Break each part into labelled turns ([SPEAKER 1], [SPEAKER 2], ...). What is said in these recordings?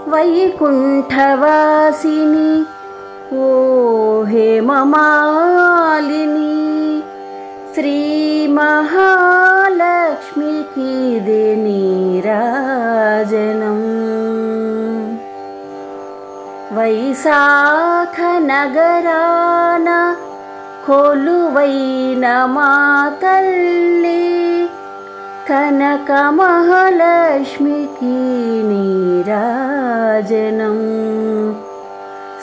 [SPEAKER 1] వైకుంఠవాసిని ఓ హేమమాలిని శ్రీ మహాలక్ష్మికిదే నీరాజనం. వైశాఖ నగరాన కొలువైన మా తల్లి కనక మహాలక్ష్మికి నీరాజనం.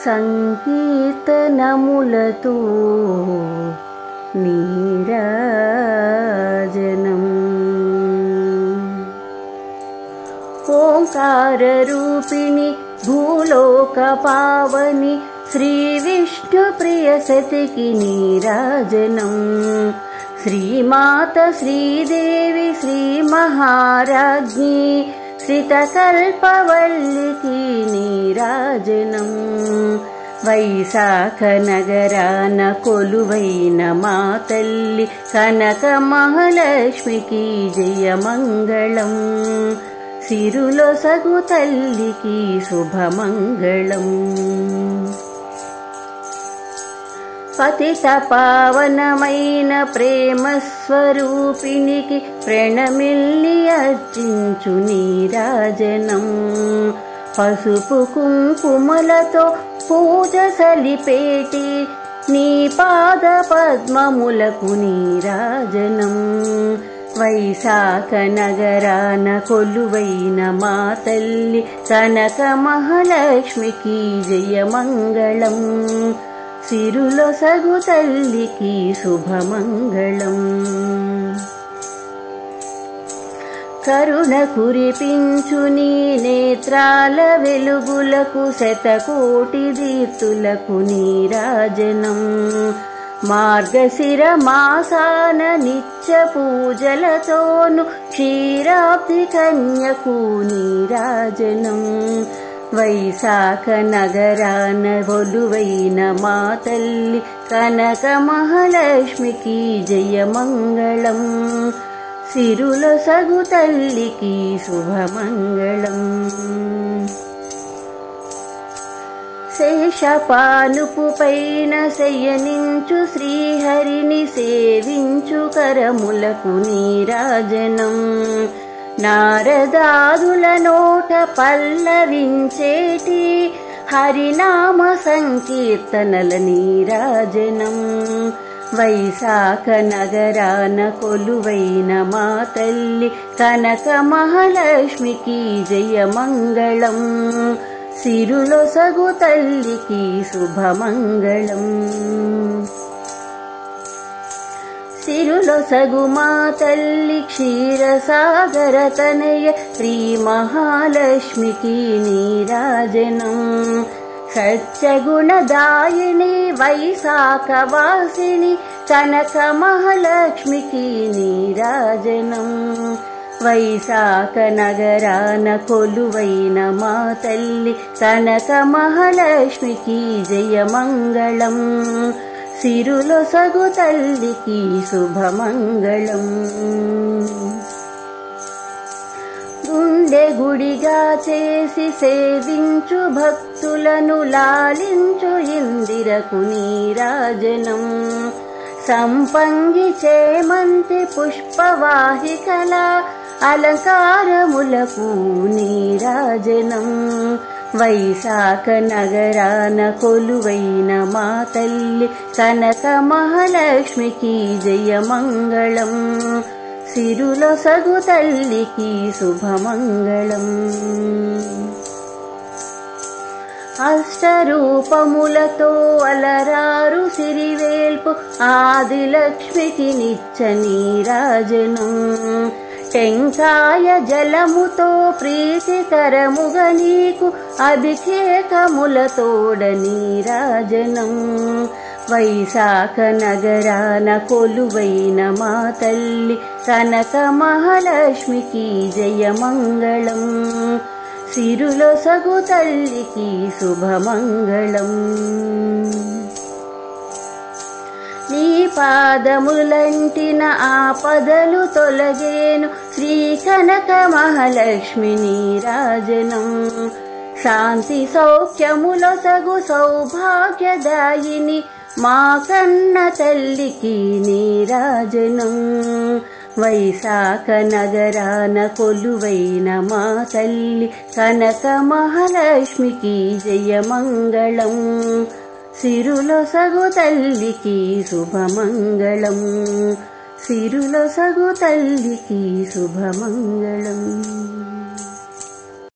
[SPEAKER 1] సంకీర్తనములతో నీరాజనం. ఓంకార రూపిణి భూలోక పావని శ్రీ విష్ణు ప్రియ సతికి నీరాజనం. శ్రీమాత శ్రీదేవి శ్రీ మహారాజ్ఞి శ్రితకల్పవల్లికి నీరాజనం. వైశాఖ నగరాన కొలువైన మా తల్లి కనక మహాలక్ష్మికి జయమంగళం. సిరులొసగు తల్లికి శుభమంగళం. పతిత పావనమైన ప్రేమ స్వరూపిణికి ప్రణమిల్లి అర్చించు నీరాజనం. పసుపు కుంకుమలతో పూజ సలిపేటి నీ పాద పద్మములకు నీరాజనం. వైశాఖ నగరాన కొలువైన మా తల్లి కనక మహాలక్ష్మికి జయమంగళం. సిరులొసగు తల్లికి శుభమంగళం. కరుణ కురిపించు నీ నేత్రాల వెలుగులకు శతకోటి దీప్తులకు నీరాజనం. మార్గశిర మాసాన నిత్య పూజలతోను క్షీరాబ్ది కన్యకు నీరాజనం. వైశాఖ నగరాన కొలువైన మా తల్లి కనక మహాలక్ష్మికి జయమంగళం. సిరులొసగు తల్లికి శుభమంగళం. శేషపానుపు పైన శయనించు శ్రీహరిని సేవించు కరములకు నీరాజనం. నారదాదుల నోట పల్లవించేటి హరినామ సంకీర్తనల నీరాజనం. వైశాఖ నగరాన కొలువైన మా తల్లి కనక మహాలక్ష్మికి జయమంగళం. సిరులొసగు తల్లికి శుభమంగళం. సిరులొసగు మా తల్లి క్షీరసాగర తనయ శ్రీ మహాలక్ష్మికి నీరాజనం. సత్యగుణదాయిని వైశాఖ వాసిని కనక మహాలక్ష్మికి నీరాజనం. వైశాఖ నగరాన కొలువైన మా తల్లి కనక మహాలక్ష్మికి జయమంగళం. సిరులొసగు తల్లికి శుభమంగళం. గుండె గుడిగా చేసి సేవించు భక్తులను లాలించు ఇందిరకు నీరాజనం. సంపంగి చేమంతి పుష్పవాహికల అలంకారములకు నీరాజనం. వైశాఖ నగరాన కొలువైన మా తల్లి కనక మహాలక్ష్మికి జయమంగళం. సిరులొసగు తల్లికి శుభమంగళం. అష్టరూపములతో అలరారు సిరివేల్పు ఆదిలక్ష్మికి నిత్య నీరాజనం. టెంకాయ జలముతో ప్రీతికరముగ నీకు అభిషేకములతోడ నీరాజనం. వైశాఖ నగరాన కొలువైన మా తల్లి కనక మహాలక్ష్మికి జయమంగళం. సిరులొసగు తల్లికి శుభమంగళం. నీ పాదములంటిన ఆపదలు తొలగేను శ్రీ కనక మహాలక్ష్మి నీరాజనం. శాంతి సౌఖ్యములొసగు సౌభాగ్యదాయిని మా కన్న తల్లికి నీరాజనం. వైశాఖ నగరాన కొలువైన మా తల్లి కనక మహాలక్ష్మికి జయమంగళం. సిరులొసగు తల్లికి శుభమంగళం. సిరులొసగు తల్లికి శుభమంగళం.